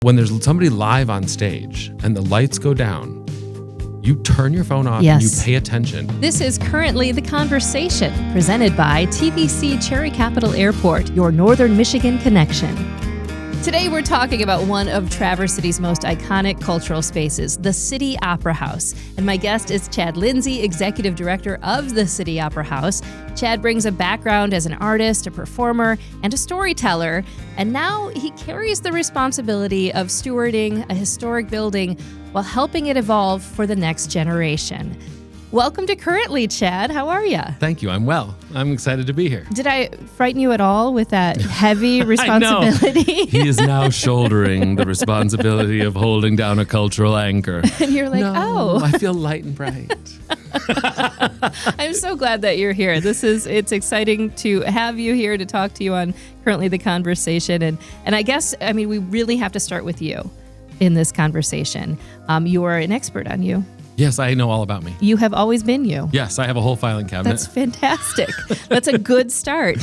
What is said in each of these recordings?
When there's somebody live on stage and the lights go down, you turn your phone off Yes. and you pay attention. This is Currently the Conversation, presented by TVC Cherry Capital Airport, your Northern Michigan connection. Today we're talking about one of Traverse City's most iconic cultural spaces, the City Opera House. And my guest is Chad Lindsey, Executive Director of the City Opera House. Chad brings a background as an artist, a performer, and a storyteller. And now he carries the responsibility of stewarding a historic building while helping it evolve for the next generation. Welcome to Currently, Chad. How are you? Thank you. I'm well. I'm excited to be here. Did I frighten you at all with that heavy responsibility? He is now shouldering the responsibility of holding down a cultural anchor. And you're like, No, I feel light and bright. I'm so glad that you're here. It's exciting to have you here to talk to you on Currently the Conversation. And I guess, we really have to start with you in this conversation. You are an expert on you. Yes, I know all about me. You have always been you. Yes, I have a whole filing cabinet. That's fantastic. That's a good start.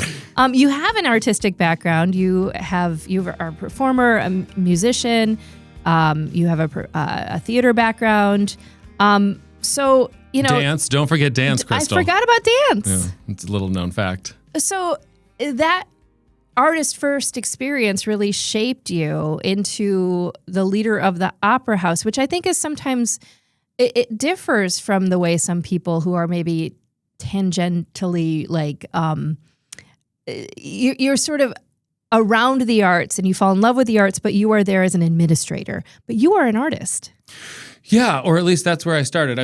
You have an artistic background. You are a performer, a musician. You have a theater background. Dance. Don't forget dance, Christal. I forgot about dance. Yeah, it's a little known fact. So that artist first experience really shaped you into the leader of the Opera House, which I think is sometimes it differs from the way some people who are maybe tangentially you're sort of around the arts and you fall in love with the arts, but you are there as an administrator. But you are an artist. Yeah, or at least that's where I started.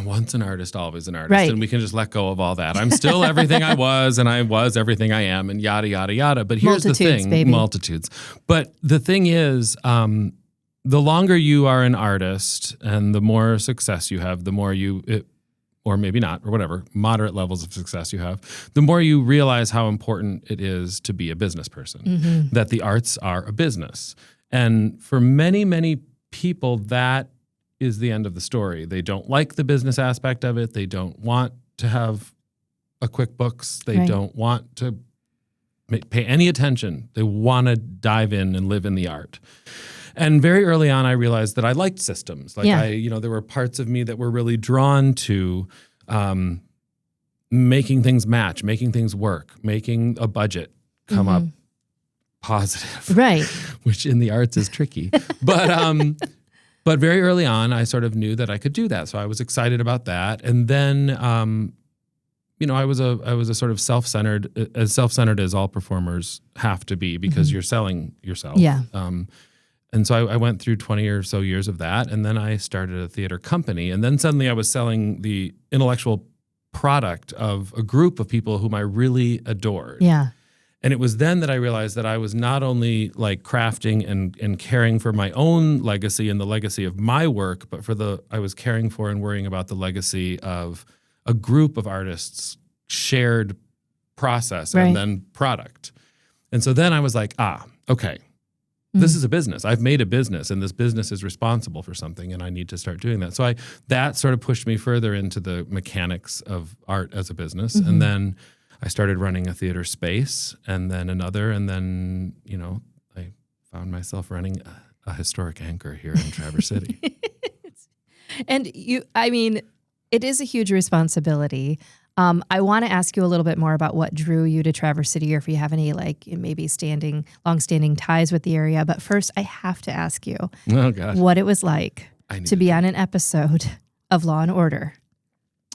Once an artist, always an artist. Right. And we can just let go of all that. I'm still everything I was, and I was everything I am, and yada, yada, yada. But here's the thing. Baby. Multitudes. But the thing is, the longer you are an artist and the more success you have, the more or maybe not, or whatever, moderate levels of success you have, the more you realize how important it is to be a business person, that the arts are a business. And for many, many people, that is the end of the story. They don't like the business aspect of it. They don't want to have a QuickBooks. They don't want to pay any attention. They want to dive in and live in the art. And very early on, I realized that I liked systems. There were parts of me that were really drawn to making things match, making things work, making a budget come up positive. Right. Which in the arts is tricky. But very early on, I sort of knew that I could do that. So I was excited about that. And then, I was a sort of self-centered as all performers have to be because you're selling yourself. Yeah. And so I went through 20 or so years of that, and then I started a theater company, and then suddenly I was selling the intellectual product of a group of people whom I really adored. Yeah. And it was then that I realized that I was not only like crafting and caring for my own legacy and the legacy of my work, but I was caring for and worrying about the legacy of a group of artists' shared process and then product. And so then I was like, okay. This is a business. I've made a business, and this business is responsible for something, and I need to start doing that. So that sort of pushed me further into the mechanics of art as a business. And then I started running a theater space, and then another, and then, I found myself running a historic anchor here in Traverse City. And it is a huge responsibility. I want to ask you a little bit more about what drew you to Traverse City, or if you have any maybe long-standing ties with the area. But first, I have to ask you what it was like to be on an episode of Law and Order.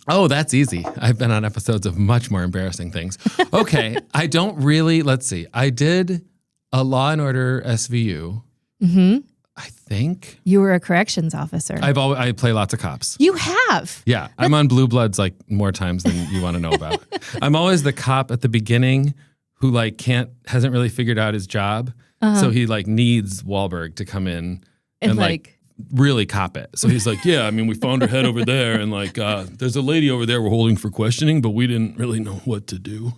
Oh, that's easy. I've been on episodes of much more embarrassing things. Okay, I don't really. Let's see. I did a Law and Order SVU. I think you were a corrections officer. I play lots of cops. You have? Yeah, I'm on Blue Bloods more times than you want to know about. I'm always the cop at the beginning who hasn't really figured out his job, so he needs Wahlberg to come in and really cop it. So he's like, yeah, we found her head over there, and there's a lady over there we're holding for questioning, but we didn't really know what to do.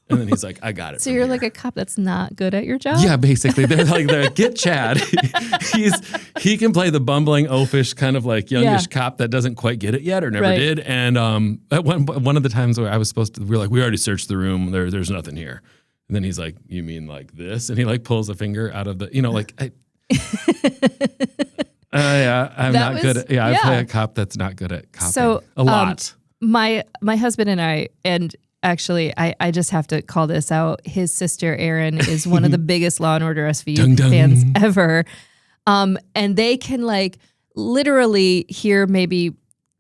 And then he's like, I got it. So you're like a cop that's not good at your job? Yeah, basically. They're like, get Chad. He can play the bumbling, oafish, kind of youngish cop that doesn't quite get it yet or never did. And at one of the times where I was we already searched the room. There's nothing here. And then he's like, you mean like this? And he pulls a finger out of the, I'm That not good was- at, I yeah. play a cop that's not good at copying. So, a lot. My husband and I, and actually, I just have to call this out. His sister Erin is one of the biggest Law and Order SVU Dun, dun. fans ever, and they can like literally hear maybe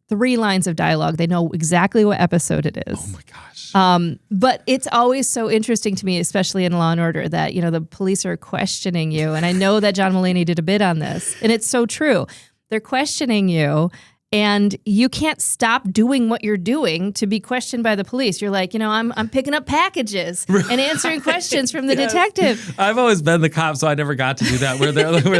3 lines of dialogue. They know exactly what episode it is. Oh my gosh. But it's always so interesting to me, especially in Law and Order, that, you know, the police are questioning you. And I know that John Mulaney did a bit on this, and it's so true. They're questioning you, and you can't stop doing what you're doing to be questioned by the police. You're like, you know, I'm picking up packages and answering questions from the detective. I've always been the cop, so I never got to do that. Where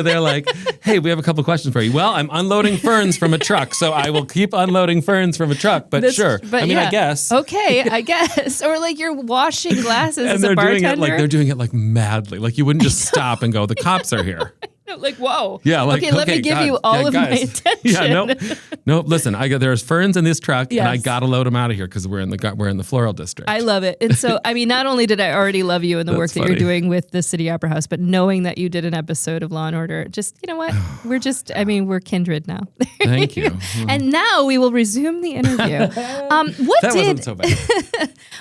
they're like, "Hey, we have a couple questions for you." Well, I'm unloading ferns from a truck, so I will keep unloading ferns from a truck. But sure, I mean, yeah. I guess. Okay, I guess. Or like you're washing glasses And as they're a bartender. doing it like madly. Like you wouldn't just stop and go, "The cops are here." Like, whoa. Yeah, like okay, let me give God, you all of my guys. attention. Yeah, nope. Listen, there's ferns in this truck, and I Yes. gotta load them out of here because we're in the floral district. I love it. And so, I mean, not only did I already love you and the work That's that you're funny. doing with the City Opera House, but knowing that you did an episode of Law and Order, just, you know what? We're kindred now. Thank you. And now we will resume the interview. Wasn't so bad.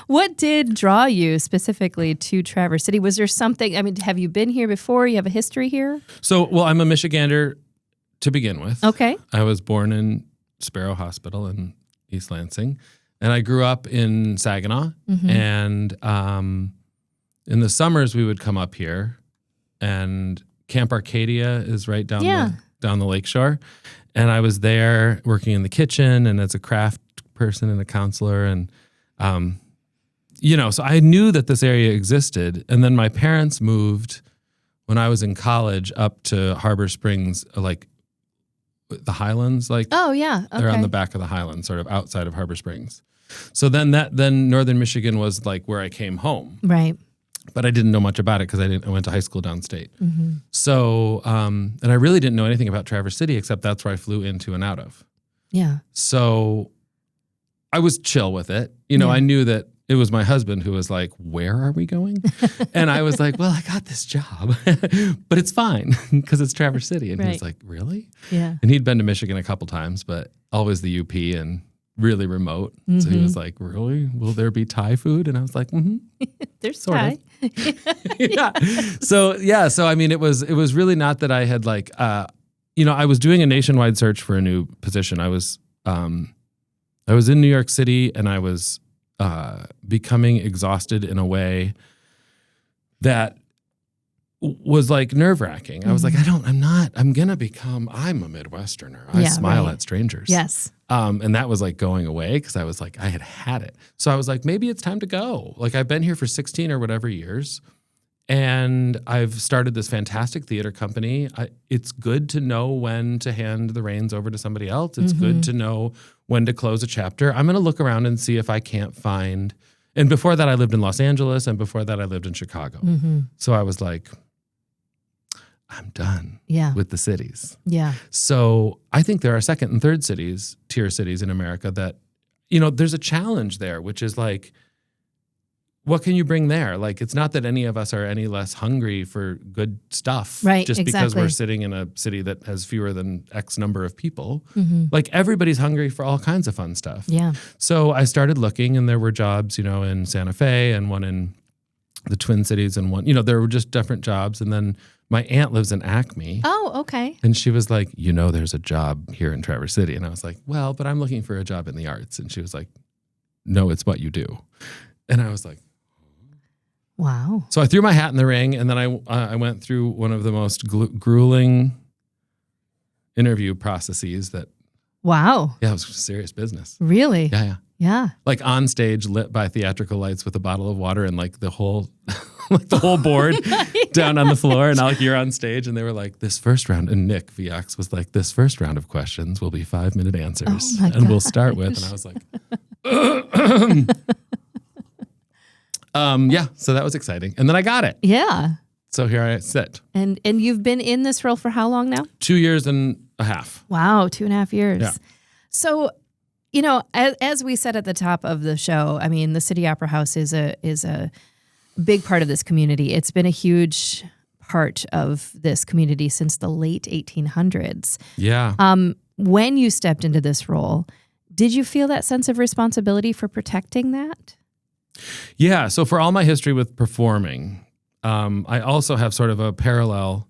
What did draw you specifically to Traverse City? Was there something, I mean, have you been here before? You have a history here? So, well, I'm a Michigander to begin with. Okay. I was born in Sparrow Hospital in East Lansing, and I grew up in Saginaw. Mm-hmm. And in the summers, we would come up here, and Camp Arcadia is right down the lakeshore. And I was there working in the kitchen and as a craft person and a counselor, and so I knew that this area existed. And then my parents moved when I was in college up to Harbor Springs, like the Highlands, like Oh, yeah. Okay. they're on the back of the Highlands, sort of outside of Harbor Springs. So then Northern Michigan was like where I came home, Right. but I didn't know much about it because I went to high school downstate. Mm-hmm. So, and I really didn't know anything about Traverse City except that's where I flew into and out of. Yeah. So I was chill with it. You know, Yeah. I knew that it was my husband who was like, "Where are we going?" And I was like, "Well, I got this job, but it's fine because it's Traverse City." And he was Right. like, "Really?" Yeah. And he'd been to Michigan a couple times, but always the UP and really remote. So he was like, "Really? Will there be Thai food?" And I was like, "Mm-hmm." There's Sort Thai. Yeah. So I mean, it was really not that I had like, I was doing a nationwide search for a new position. I was in New York City, and I was becoming exhausted in a way that was like nerve-wracking. I was like, I'm a Midwesterner. I Yeah, smile right. at strangers. Yes. And that was like going away because I was like, I had it. So I was like, maybe it's time to go. Like I've been here for 16 or whatever years, and I've started this fantastic theater company. It's good to know when to hand the reins over to somebody else. It's good to know when to close a chapter. I'm going to look around and see if I can't find. And before that, I lived in Los Angeles, and before that, I lived in Chicago. Mm-hmm. So I was like, I'm done Yeah. with the cities. Yeah. So I think there are second and third tier cities in America that, there's a challenge there, which is like, what can you bring there? Like, it's not that any of us are any less hungry for good stuff. Right, Just because exactly. we're sitting in a city that has fewer than X number of people. Mm-hmm. Like, everybody's hungry for all kinds of fun stuff. Yeah. So I started looking, and there were jobs, in Santa Fe and one in the Twin Cities and one, there were just different jobs. And then my aunt lives in Acme. Oh, okay. And she was like, there's a job here in Traverse City. And I was like, well, but I'm looking for a job in the arts. And she was like, no, it's what you do. And I was like, Wow. so I threw my hat in the ring, and then I went through one of the most grueling interview processes that, Wow. it was serious business. Really? Yeah. Yeah. Like on stage, lit by theatrical lights with a bottle of water and like the whole board down on the floor. And you're on stage, and they were like, this first round. And Nick Viox was like, this first round of questions will be 5-minute answers. Oh my and we'll start with. And I was like, so that was exciting. And then I got it. Yeah. So here I sit. And you've been in this role for how long now? 2 years and a half. Wow, 2.5 years. Yeah. So, as we said at the top of the show, I mean, the City Opera House is a big part of this community. It's been a huge part of this community since the late 1800s. Yeah. When you stepped into this role, did you feel that sense of responsibility for protecting that? Yeah. So for all my history with performing, I also have sort of a parallel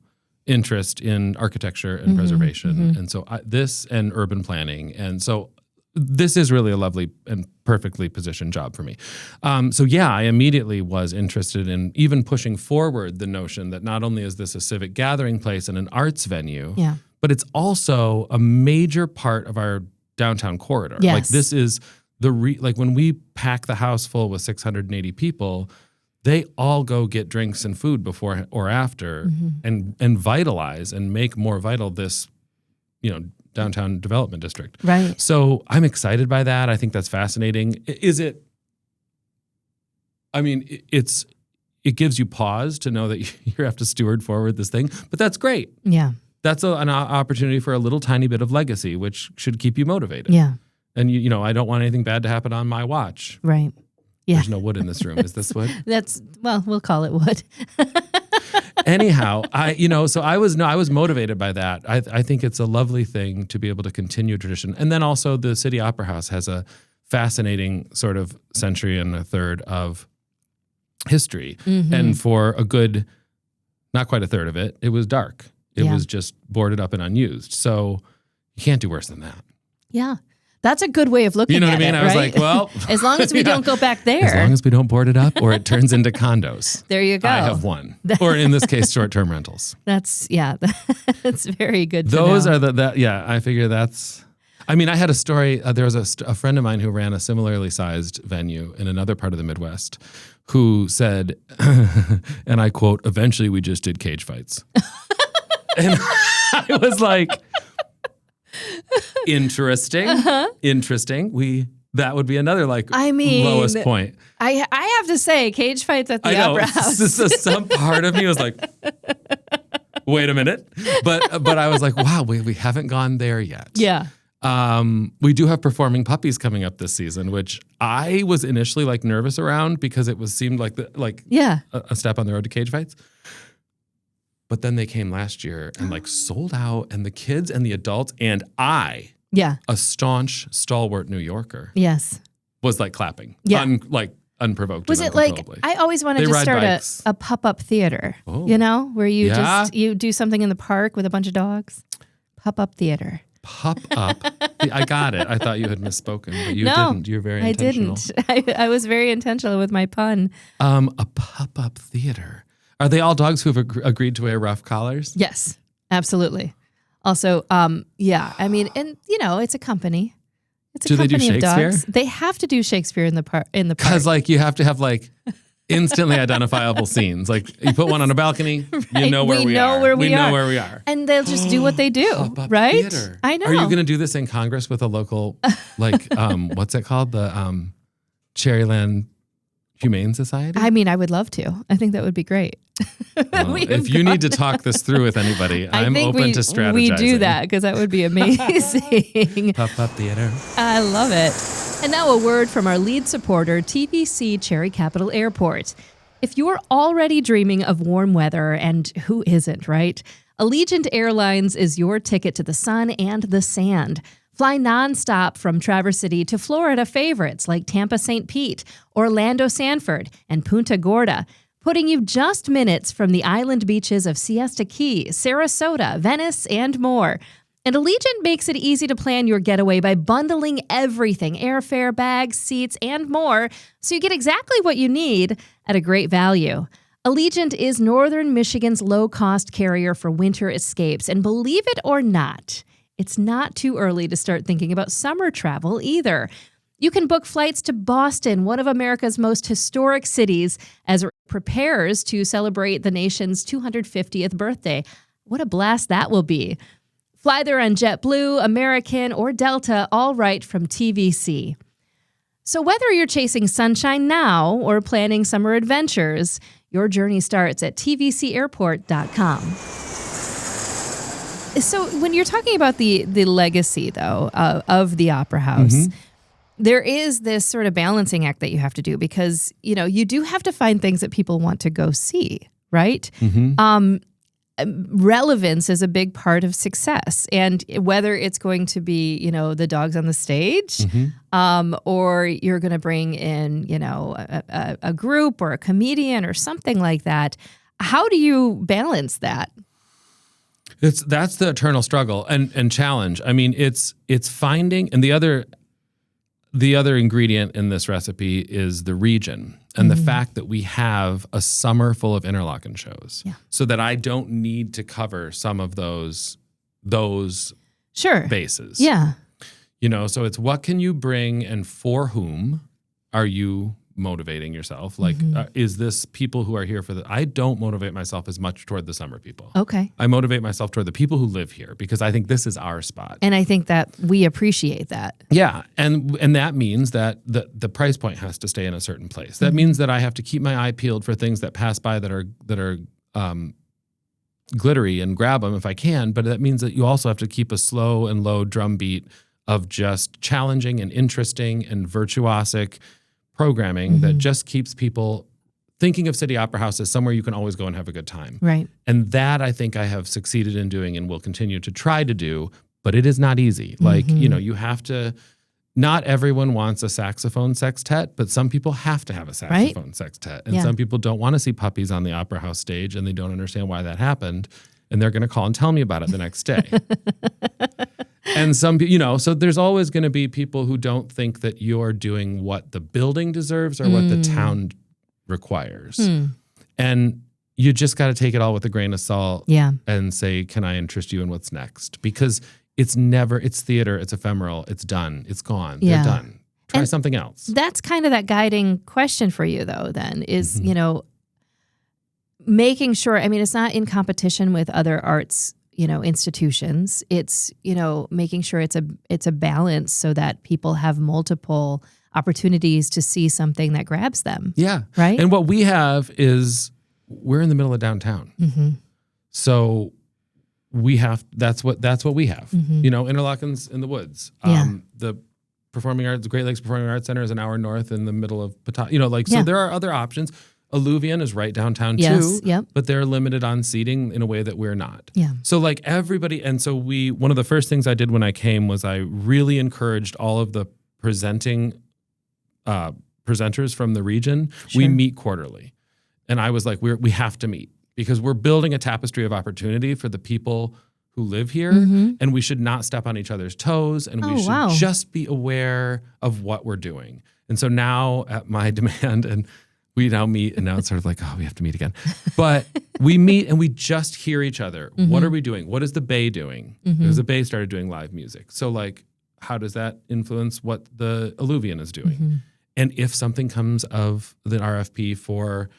interest in architecture and preservation. And so this and urban planning. And so this is really a lovely and perfectly positioned job for me. So yeah, I immediately was interested in even pushing forward the notion that not only is this a civic gathering place and an arts venue, but it's also a major part of our downtown corridor. Yes. Like this is like when we pack the house full with 680 people, they all go get drinks and food before or after and vitalize and make more vital this, downtown development district. Right. So I'm excited by that. I think that's fascinating. It gives you pause to know that you have to steward forward this thing, but that's great. Yeah. That's an opportunity for a little tiny bit of legacy, which should keep you motivated. Yeah. And I don't want anything bad to happen on my watch. Right. Yeah. There's no wood in this room. Is this wood? We'll call it wood. Anyhow, so I was motivated by that. I think it's a lovely thing to be able to continue tradition. And then also the City Opera House has a fascinating sort of century and a third of history. And for a good, not quite a third of it, it was dark. It was just boarded up and unused. So you can't do worse than that. Yeah. That's a good way of looking at it. You know what I mean? I was like, well. As long as we don't go back there. As long as we don't board it up or it turns into condos. There you go. I have one. Or in this case, short-term rentals. That's very good to Those know. are I figure that's, I had a story. There was a friend of mine who ran a similarly sized venue in another part of the Midwest who said, and I quote, "Eventually we just did cage fights." And I was like, interesting. That would be another lowest point. I have to say, cage fights at the Opera House. Some part of me was like, wait a minute. But I was like, wow, we haven't gone there yet. Yeah. We do have performing puppies coming up this season, which I was initially nervous around because it seemed like a step on the road to cage fights. But then they came last year and sold out, and the kids and the adults and I, a staunch, stalwart New Yorker, was clapping, unprovoked. Was it I always wanted to start a pop-up theater, where you do something in the park with a bunch of dogs? Pop-up theater. Pop up. I got it. I thought you had misspoken, but you didn't. You're very intentional. I didn't. I was very intentional with my pun. A pop-up theater. Are they all dogs who have agreed to wear rough collars? Yes, absolutely. Also, and it's a company. It's a company they do of Shakespeare? dogs. They have to do Shakespeare in the park. Because you have to have instantly identifiable scenes. You put one on a balcony, you know where we are. We know where we are. And they'll just do what they do, Pop-up right? Theater. I know. Are you going to do this in Congress with a local, what's it called? The Cherryland Humane Society? I would love to. I think that would be great. Well, if you need to talk this through with anybody, I'm open to strategizing. We do that because that would be amazing. Pop-up theater. I love it. And now a word from our lead supporter, TVC Cherry Capital Airport. If you're already dreaming of warm weather, and who isn't, right? Allegiant Airlines is your ticket to the sun and the sand. Fly nonstop from Traverse City to Florida favorites like Tampa St. Pete, Orlando Sanford, and Punta Gorda, putting you just minutes from the island beaches of Siesta Key, Sarasota, Venice, and more. And Allegiant makes it easy to plan your getaway by bundling everything, airfare, bags, seats, and more, so you get exactly what you need at a great value. Allegiant is Northern Michigan's low-cost carrier for winter escapes, and believe it or not, it's not too early to start thinking about summer travel either. You can book flights to Boston, one of America's most historic cities, as it prepares to celebrate the nation's 250th birthday. What a blast that will be. Fly there on JetBlue, American, or Delta, all right from TVC. So whether you're chasing sunshine now or planning summer adventures, your journey starts at tvcairport.com. So when you're talking about the legacy, though, of the Opera House, there is this sort of balancing act that you have to do because, you do have to find things that people want to go see, right? relevance is a big part of success. And whether it's going to be, the dogs on the stage, or you're going to bring in, a group or a comedian or something like that, how do you balance that? That's the eternal struggle and challenge. I mean, it's finding, and the other ingredient in this recipe is the region and the fact that we have a summer full of Interlaken shows, so that I don't need to cover some of those bases. Yeah. So it's what can you bring and for whom are you motivating yourself? Like, is this people who are here for I don't motivate myself as much toward the summer people. Okay. I motivate myself toward the people who live here because I think this is our spot. And I think that we appreciate that. Yeah. And that means that the price point has to stay in a certain place. That means that I have to keep my eye peeled for things that pass by that are glittery and grab them if I can. But that means that you also have to keep a slow and low drum beat of just challenging and interesting and virtuosic programming that just keeps people thinking of City Opera House as somewhere you can always go and have a good time. Right. And that I think I have succeeded in doing and will continue to try to do, but it is not easy. Like, you have to, not everyone wants a saxophone sextet, but some people have to have a saxophone sextet. And some people don't want to see puppies on the Opera House stage and they don't understand why that happened. And they're going to call and tell me about it the next day. And some, so there's always going to be people who don't think that you're doing what the building deserves or what the town requires. And you just got to take it all with a grain of salt and say, can I interest you in what's next? Because it's theater, it's ephemeral, it's done, it's gone, they're done. Try something else. That's kind of that guiding question for you, though, then, is, making sure, it's not in competition with other arts institutions. It's, making sure it's a balance so that people have multiple opportunities to see something that grabs them. Yeah. Right. And what we have is we're in the middle of downtown. So that's what we have. Interlaken's in the woods. The Performing Arts, the Great Lakes Performing Arts Center is an hour north in the middle of Pawtucket. So there are other options. Alluvian is right downtown too, but they're limited on seating in a way that we're not. Yeah. So like everybody, and so one of the first things I did when I came was I really encouraged all of the presenters from the region. Sure. We meet quarterly. And I was like, we have to meet because we're building a tapestry of opportunity for the people who live here, and we should not step on each other's toes, and we should just be aware of what we're doing. And so now at my demand, and we now meet, and now it's sort of like, oh, we have to meet again. But we meet and we just hear each other. What are we doing? What is the Bay doing? Because the Bay started doing live music. So like, how does that influence what the Alluvian is doing? And if something comes of the RFP for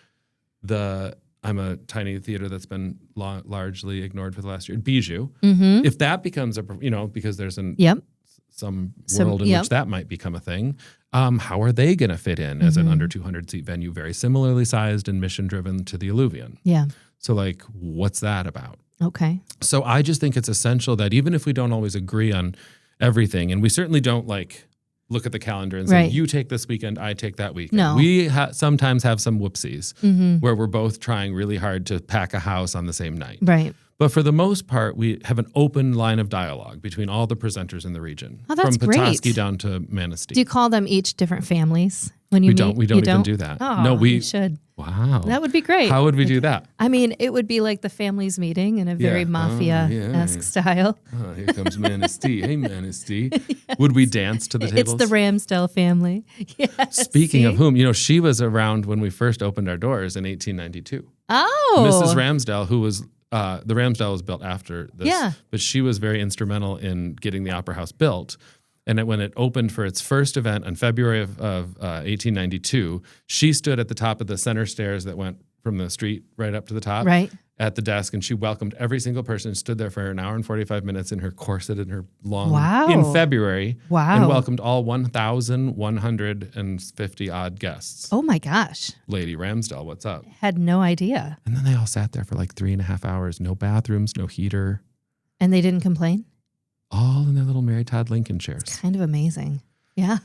I'm a tiny theater that's been largely ignored for the last year, Bijou, if that becomes because there's some world in which that might become a thing, how are they going to fit in as an under 200 seat venue, very similarly sized and mission driven to the Alluvian? Yeah. So like, what's that about? Okay. So I just think it's essential that even if we don't always agree on everything, and we certainly don't like look at the calendar and say, you take this weekend, I take that weekend. No. We sometimes have some whoopsies where we're both trying really hard to pack a house on the same night. Right. But for the most part, we have an open line of dialogue between all the presenters in the region. Oh, that's from great. Petoskey down to Manistee. Do you call them each different families when you meet? We don't even do that. Oh, no, we should. Wow. That would be great. How would we do that? It would be like the families meeting in a very mafia-esque style. Oh, here comes Manistee. Hey, Manistee. Would we dance to the tables? It's the Ramsdell family. Yes. Speaking of whom, she was around when we first opened our doors in 1892. Oh. Mrs. Ramsdell, who was the Ramsdell was built after this, but she was very instrumental in getting the Opera House built. And when it opened for its first event in February of 1892, she stood at the top of the center stairs that went from the street right up to the top at the desk, and she welcomed every single person, stood there for an hour and 45 minutes in her corset and her long in February, and welcomed all 1,150 odd guests. Oh my gosh. Lady Ramsdell, what's up? Had no idea. And then they all sat there for like 3.5 hours, no bathrooms, no heater. And they didn't complain? All in their little Mary Todd Lincoln chairs. It's kind of amazing. Yeah.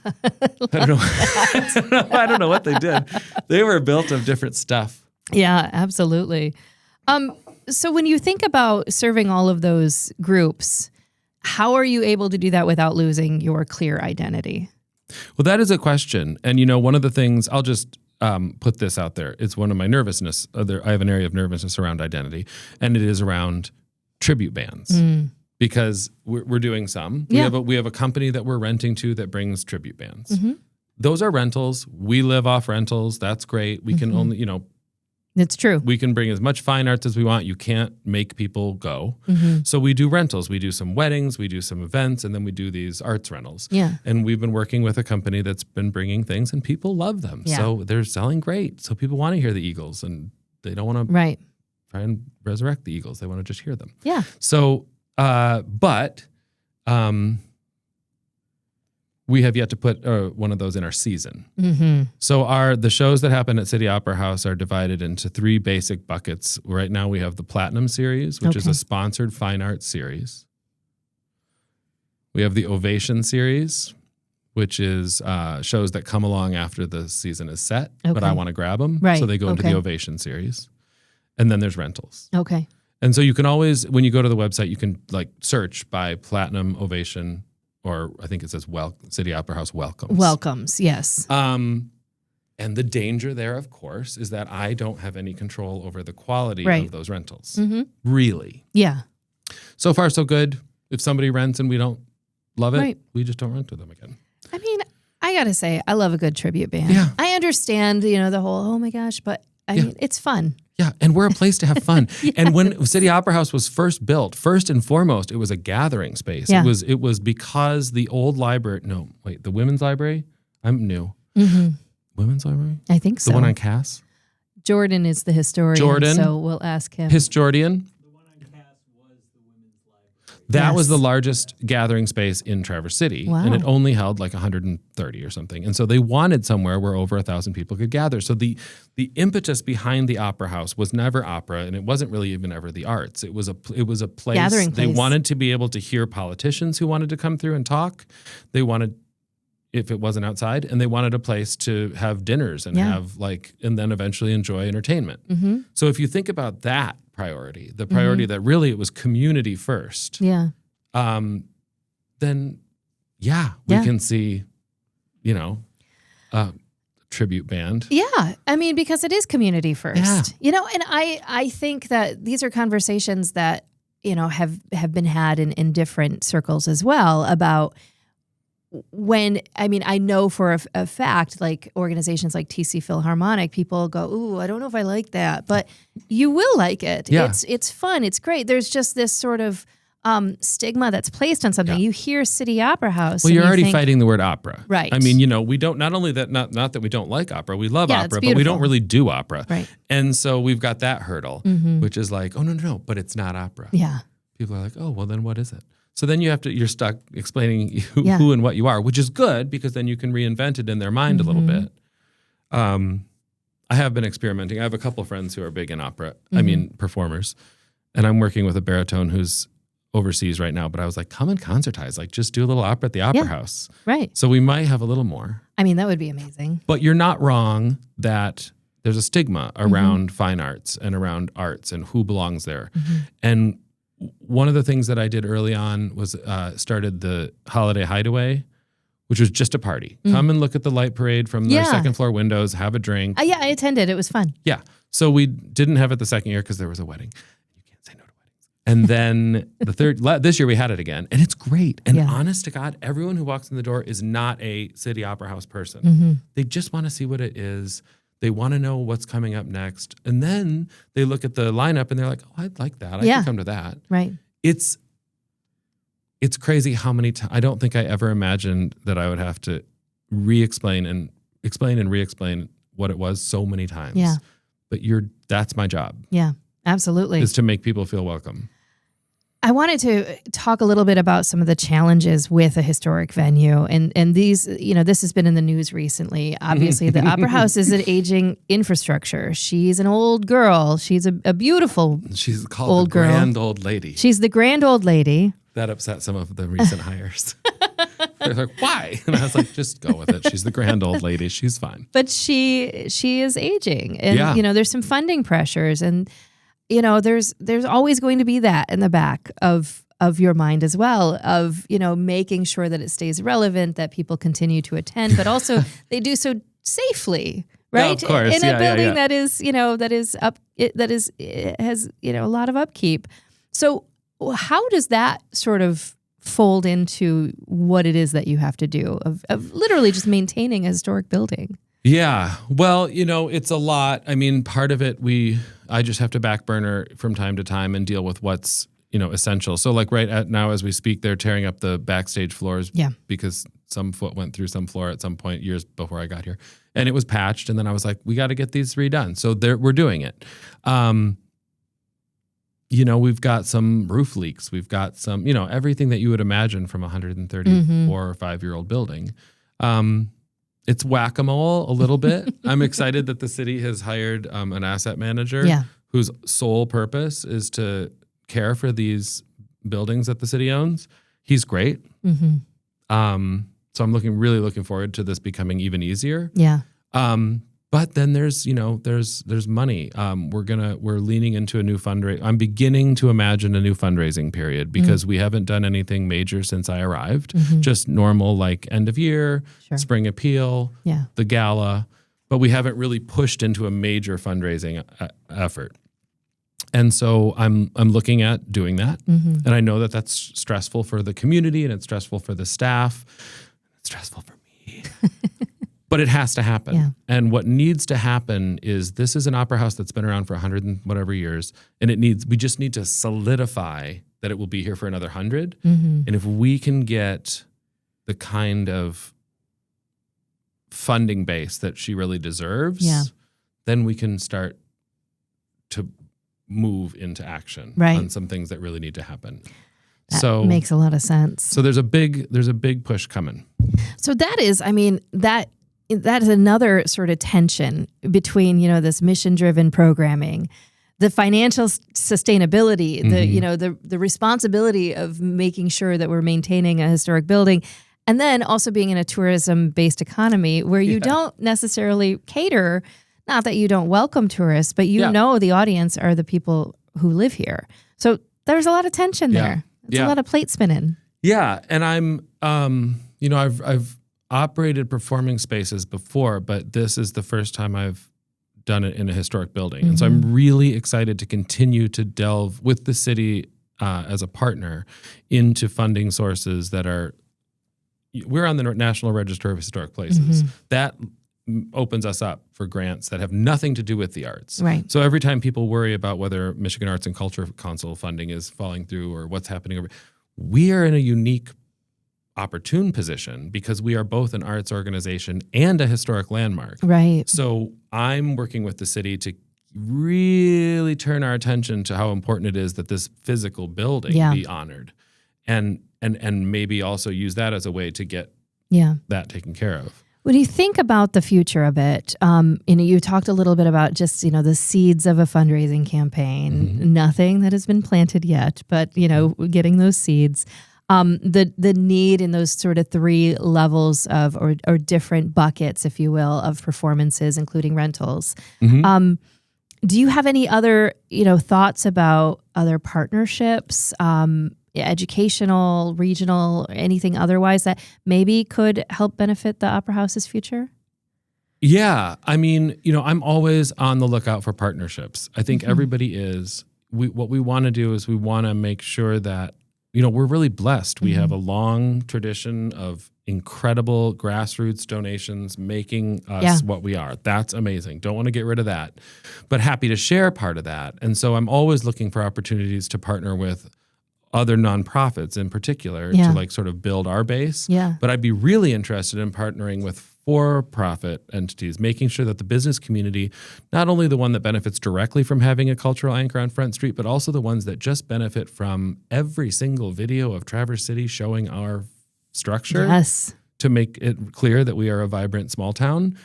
I don't know what they did. They were built of different stuff. Yeah, absolutely. So when you think about serving all of those groups, how are you able to do that without losing your clear identity? Well, that is a question. And, one of the things, I'll just put this out there. It's one of my nervousness. I have an area of nervousness around identity, and it is around tribute bands. Because we're doing some. Yeah. We have a company that we're renting to that brings tribute bands. Those are rentals. We live off rentals. That's great. We can only, It's true. we can bring as much fine arts as we want. You can't make people go. So we do rentals. We do some weddings. We do some events. And then we do these arts rentals. Yeah. And we've been working with a company that's been bringing things, and people love them. Yeah. So they're selling great. So people want to hear the Eagles, and they don't want to Right. try and resurrect the Eagles. They want to just hear them. Yeah. So, we have yet to put one of those in our season. So the shows that happen at City Opera House are divided into 3 basic buckets. Right now we have the Platinum Series, which is a sponsored fine arts series. We have the Ovation Series, which is shows that come along after the season is set, but I want to grab them. Right. So they go into the Ovation Series. And then there's rentals. Okay. And so you can always, when you go to the website, you can search by Platinum, Ovation, or I think it says City Opera House Welcomes. Welcomes, yes. And the danger there, of course, is that I don't have any control over the quality of those rentals. Really. Yeah. So far, so good. If somebody rents and we don't love it, we just don't rent to them again. I mean, I got to say, I love a good tribute band. Yeah. I understand, the whole, oh my gosh, but I mean, it's fun. Yeah, and we're a place to have fun. And when City Opera House was first built, first and foremost, it was a gathering space. Yeah. It was because the old library, the women's library, I'm new. Women's library? I think so. The one on Cass? Jordan is the historian, so we'll ask him. Historian. The one on Cass was the women's library. That was the largest gathering space in Traverse City. Wow. And it only held 130 or something. And so they wanted somewhere where over 1,000 people could gather. So the impetus behind the Opera House was never opera, and it wasn't really even ever the arts. It was a place. Gathering They place. wanted to be able to hear politicians who wanted to come through and talk. They wanted, if it wasn't outside, and they wanted a place to have dinners and have and then eventually enjoy entertainment. So if you think about that priority, the priority that really it was community first. Yeah. Then we can see, tribute band. Yeah. I mean, because it is community first. Yeah. And I think that these are conversations that, have been had in different circles as well about I know for a fact, organizations like TC Philharmonic, people go, ooh, I don't know if I like that, but you will like it. Yeah. It's fun. It's great. There's just this sort of stigma that's placed on something. You hear City Opera House. Well, and you're already think, fighting the word opera. Right. I mean, we don't, not only that, not that we don't like opera, we love opera, but we don't really do opera. Right. And so we've got that hurdle, which is oh, no, but it's not opera. Yeah. People are like, oh, well, then what is it? So then you're stuck explaining who and what you are, which is good because then you can reinvent it in their mind a little bit. I have been experimenting. I have a couple of friends who are big in opera, performers, and I'm working with a baritone who's overseas right now, but I was like, come and concertize, just do a little opera at the Opera House. Right. So we might have a little more. I mean, that would be amazing. But you're not wrong that there's a stigma around fine arts and around arts and who belongs there. And one of the things that I did early on was started the Holiday Hideaway, which was just a party. Come and look at the light parade from the second floor windows, have a drink. I attended. It was fun. Yeah. So we didn't have it the second year because there was a wedding. You can't say no to weddings. And then this year we had it again, and it's great. And honest to God, everyone who walks in the door is not a City Opera House person. They just want to see what it is. They want to know what's coming up next. And then they look at the lineup and they're like, oh, I'd like that. I can come to that. Right. It's crazy how many times. I don't think I ever imagined that I would have to explain and re-explain what it was so many times. Yeah. But that's my job. Yeah, absolutely. Is to make people feel welcome. I wanted to talk a little bit about some of the challenges with a historic venue. And these, this has been in the news recently. Obviously, the Opera House is an aging infrastructure. She's an old girl. She's a beautiful She's called old the girl. grand old lady. She's the grand old lady. That upset some of the recent hires. They're like, why? And I was like, just go with it. She's the grand old lady. She's fine. But she is aging. And, there's some funding pressures. And there's always going to be that in the back of your mind as well, of, making sure that it stays relevant, that people continue to attend, but also they do so safely, right? Yeah, of course. In a building that has a lot of upkeep. So how does that sort of fold into what it is that you have to do of literally just maintaining a historic building? Yeah. Well, it's a lot. I mean, part of it, I just have to back burner from time to time and deal with what's, essential. So like now as we speak, they're tearing up the backstage floors because some foot went through some floor at some point years before I got here, and it was patched. And then I was like, we got to get these redone. So we're doing it. We've got some roof leaks. We've got some, everything that you would imagine from a 134 or 5-year-old building. It's whack-a-mole a little bit. I'm excited that the city has hired an asset manager whose sole purpose is to care for these buildings that the city owns. He's great. Mm-hmm. So I'm really looking forward to this becoming even easier. Yeah. But then there's money. We're leaning into a new fundraising. I'm beginning to imagine a new fundraising period because we haven't done anything major since I arrived. Mm-hmm. Just normal like end of year, spring appeal, the gala, but we haven't really pushed into a major fundraising effort. And so I'm looking at doing that. Mm-hmm. And I know that that's stressful for the community and it's stressful for the staff. It's stressful for me. But it has to happen. Yeah. And what needs to happen is this is an opera house that's been around for 100 and whatever years. And we just need to solidify that it will be here for another 100. Mm-hmm. And if we can get the kind of funding base that she really deserves, then we can start to move into action on some things that really need to happen. That makes a lot of sense. So there's a big push coming. So that is another sort of tension between, this mission-driven programming, the financial sustainability, the responsibility of making sure that we're maintaining a historic building, and then also being in a tourism-based economy where you don't necessarily cater, not that you don't welcome tourists, but know the audience are the people who live here. So there's a lot of tension there. It's a lot of plate spinning. Yeah, and I'm, I've operated performing spaces before, but this is the first time I've done it in a historic building. Mm-hmm. And so I'm really excited to continue to delve with the city as a partner into funding sources that we're on the National Register of Historic Places. Mm-hmm. That opens us up for grants that have nothing to do with the arts. Right. So every time people worry about whether Michigan Arts and Culture Council funding is falling through or what's happening, we are in a unique opportune position because we are both an arts organization and a historic landmark. Right. So I'm working with the city to really turn our attention to how important it is that this physical building be honored and maybe also use that as a way to get that taken care of. When you think about the future of it, you talked a little bit about just, the seeds of a fundraising campaign, mm-hmm. nothing that has been planted yet, but, getting those seeds. The need in those sort of 3 levels of or different buckets, if you will, of performances, including rentals. Mm-hmm. Do you have any other thoughts about other partnerships, educational, regional, anything otherwise that maybe could help benefit the Opera House's future? Yeah, I mean, I'm always on the lookout for partnerships. I think everybody is. What we want to do is we want to make sure that we're really blessed. We have a long tradition of incredible grassroots donations making us what we are. That's amazing. Don't want to get rid of that, but happy to share part of that. And so I'm always looking for opportunities to partner with other nonprofits in particular to sort of build our base. Yeah. But I'd be really interested in partnering with for-profit entities, making sure that the business community, not only the one that benefits directly from having a cultural anchor on Front Street, but also the ones that just benefit from every single video of Traverse City showing our structure to make it clear that we are a vibrant small town.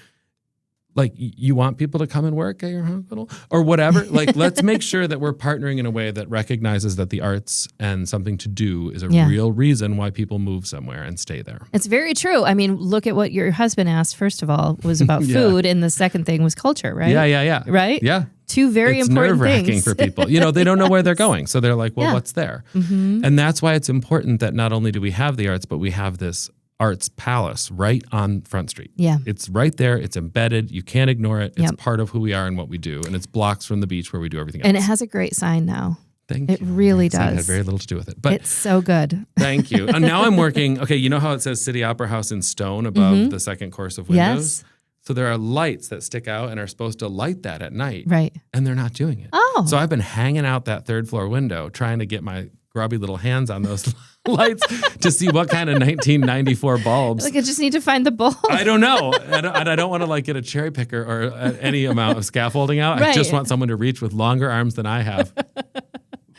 Like, you want people to come and work at your hospital or whatever. Like, let's make sure that we're partnering in a way that recognizes that the arts and something to do is a real reason why people move somewhere and stay there. It's very true. I mean, look at what your husband asked, first of all, was about food. And the second thing was culture, right? Yeah. Right? Yeah. two very it's important nerve-wracking things for people. They don't know where they're going. So they're like, well, Yeah. what's there? Mm-hmm. And that's why it's important that not only do we have the arts, but we have this arts palace right on Front Street. Yeah. It's right there. It's embedded. You can't ignore it. It's Yep. part of who we are and what we do. And it's blocks from the beach where we do everything else. And it has a great sign now. Thank It you. really So it had does. very little to do with it. But It's so good. thank you. And now I'm working. Okay, you know how it says City Opera House in stone above the second course of windows? Yes. So there are lights that stick out and are supposed to light that at night. Right. And they're not doing it. Oh. So I've been hanging out that third floor window trying to get my grubby little hands on those lights to see what kind of 1994 bulbs. Like I just need to find the bulb. I don't know. And I don't want to like get a cherry picker or any amount of scaffolding out. I Right. just want someone to reach with longer arms than I have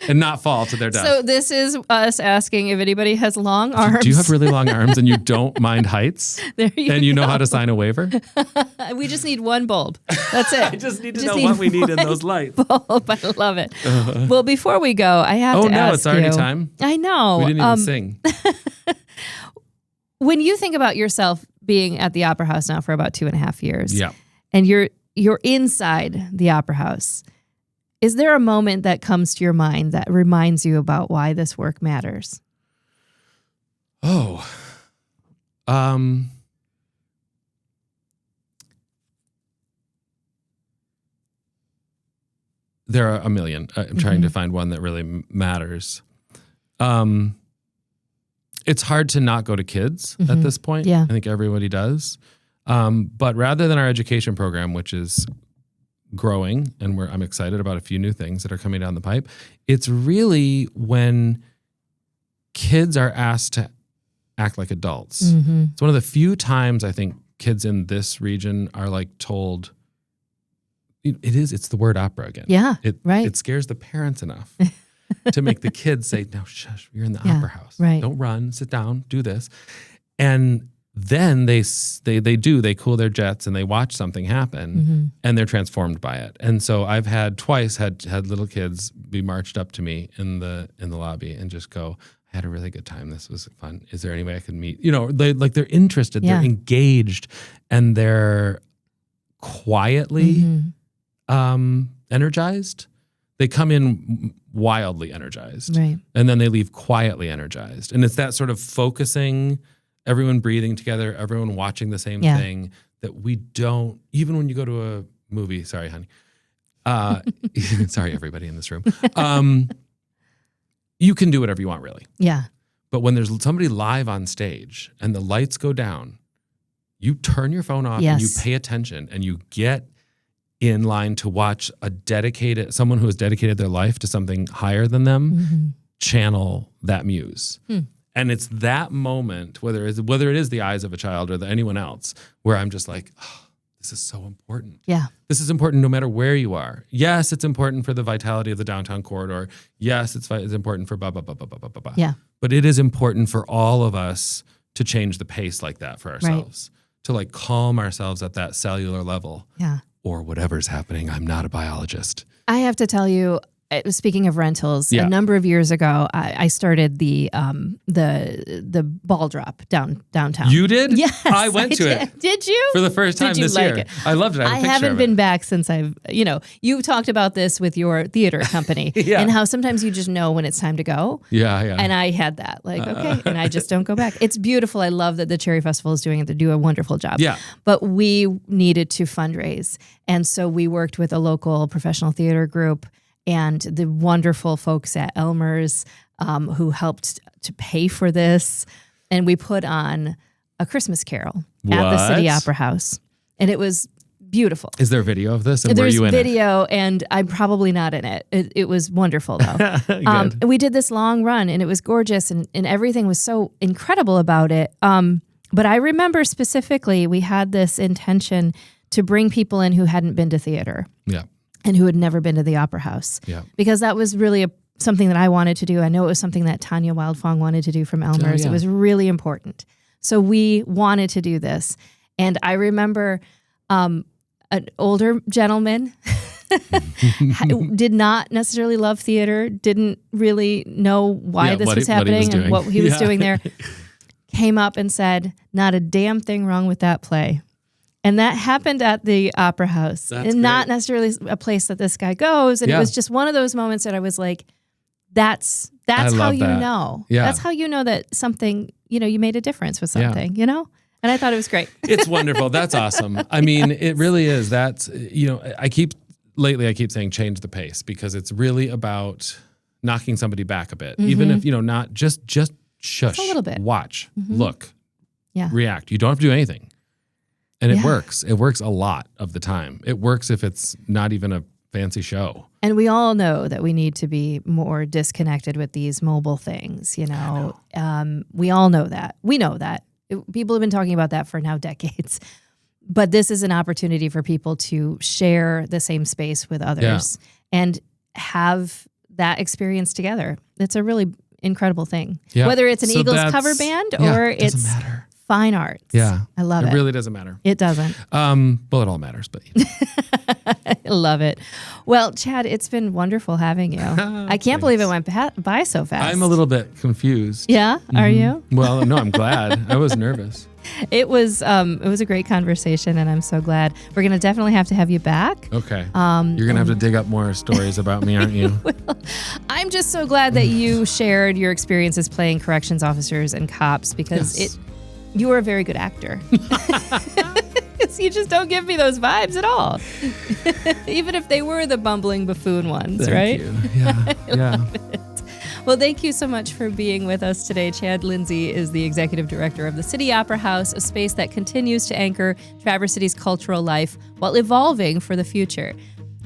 and not fall to their death. So this is us asking if anybody has long arms. Do you have really long arms and you don't mind heights? There you And you know go. how to sign a waiver? We just need one bulb. That's it. I just need to know what we need in those lights. Bulb. I love it. Well, before we go, I have Oh, to no, ask it's already you- time. I know. We didn't even sing. When you think about yourself being at the Opera House now for about 2.5 years, Yeah. and you're inside the Opera House, is there a moment that comes to your mind that reminds you about why this work matters? Oh. There are a million. I'm trying to find one that really matters. It's hard to not go to kids at this point. Yeah. I think everybody does. But rather than our education program, which is growing, and I'm excited about a few new things that are coming down the pipe, it's really when kids are asked to act like adults. Mm-hmm. It's one of the few times I think kids in this region are like told, it's the word opera again. Yeah, right. It scares the parents enough to make the kids say, no, shush, you're in the Yeah, opera house. right. Don't run, sit down, do this. And then they cool their jets and they watch something happen and they're transformed by it. And so I've twice had little kids be marched up to me in the lobby and just go, I had a really good time. This was fun. Is there any way I could meet? They're interested, Yeah. they're engaged, and they're quietly energized. They come in wildly energized, Right. and then they leave quietly energized. And it's that sort of focusing, everyone breathing together, everyone watching the same Yeah. thing that we don't, even when you go to a movie, sorry, honey. Sorry, everybody in this room. You can do whatever you want, really. Yeah. But when there's somebody live on stage and the lights go down, you turn your phone off and you Yes. pay attention and you get in line to watch someone who has dedicated their life to something higher than them channel that muse. And it's that moment, whether it is the eyes of a child or anyone else, where I'm just like, oh, this is so important. Yeah. This is important no matter where you are. Yes, it's important for the vitality of the downtown corridor. Yes, it's important for blah, blah, blah, blah, blah, blah, blah, blah. Yeah. But it is important for all of us to change the pace like that for ourselves, to like calm ourselves at that cellular level Yeah. or whatever's happening. I'm not a biologist. I have to tell you, speaking of rentals, Yeah. a number of years ago, I started the ball drop downtown. You did? Yes, I went to did. it Did you? for the first time Did you this like year. it? I loved it. I have a picture haven't of been it. back since you talked about this with your theater company Yeah. and how sometimes you just know when it's time to go. Yeah, yeah. And I had that, okay, and I just don't go back. It's beautiful. I love that the Cherry Festival is doing it. They do a wonderful job. Yeah. But we needed to fundraise. And so we worked with a local professional theater group and the wonderful folks at Elmer's who helped to pay for this. And we put on a Christmas Carol at the City What? Opera House. And it was beautiful. Is there video of this? And were There's you in video, and I'm probably not in it. It was wonderful, though. Good. And we did this long run, and it was gorgeous, and everything was so incredible about it. But I remember specifically, we had this intention to bring people in who hadn't been to theater Yeah. and who had never been to the Opera House. Yeah. Because that was really something that I wanted to do. I know it was something that Tanya Wildfong wanted to do from Elmer's. yeah. It was really important. So we wanted to do this. And I remember an older gentleman did not necessarily love theater, didn't really know why Yeah, this what was he was happening doing. and what he was Yeah. doing there, came up and said, not a damn thing wrong with that play. And that happened at the Opera House, That's and not great. necessarily a place that this guy goes. And it was just one of those moments that I was like, that's how love you that. know. Yeah. That's how you know that something, you made a difference with something, And I thought it was great. It's wonderful. That's awesome. I mean, it really is. That's, I keep saying change the pace, because it's really about knocking somebody back a bit. Even if, not just shush, a little bit. Watch, look, Yeah. react. You don't have to do anything. And it Yeah. works. It works a lot of the time. It works if it's not even a fancy show. And we all know that we need to be more disconnected with these mobile things, we all know that. We know that. People have been talking about that for now decades. But this is an opportunity for people to share the same space with others and have that experience together. It's a really incredible thing. Yeah. Whether it's an So Eagles that's- cover band yeah, or it doesn't it's matter. fine arts. Yeah. I love it. It really doesn't matter. It doesn't. Well, it all matters, but I love it. Well, Chad, it's been wonderful having you. I can't believe it went by so fast. I'm a little bit confused. Yeah, are you? Well, no, I'm glad. I was nervous. It was a great conversation, and I'm so glad. We're going to definitely have to have you back. Okay. You're going to have to dig up more stories about me, aren't you? I'm just so glad that you shared your experiences playing corrections officers and cops, because Yes. you are a very good actor. You just don't give me those vibes at all. Even if they were the bumbling buffoon ones, right? Thank you. Yeah. Well, thank you so much for being with us today. Chad Lindsey is the executive director of the City Opera House, a space that continues to anchor Traverse City's cultural life while evolving for the future.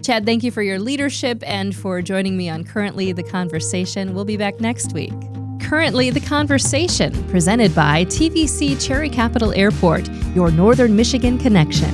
Chad, thank you for your leadership and for joining me on Currently the Conversation. We'll be back next week. Currently the Conversation, presented by TVC Cherry Capital Airport, your Northern Michigan connection.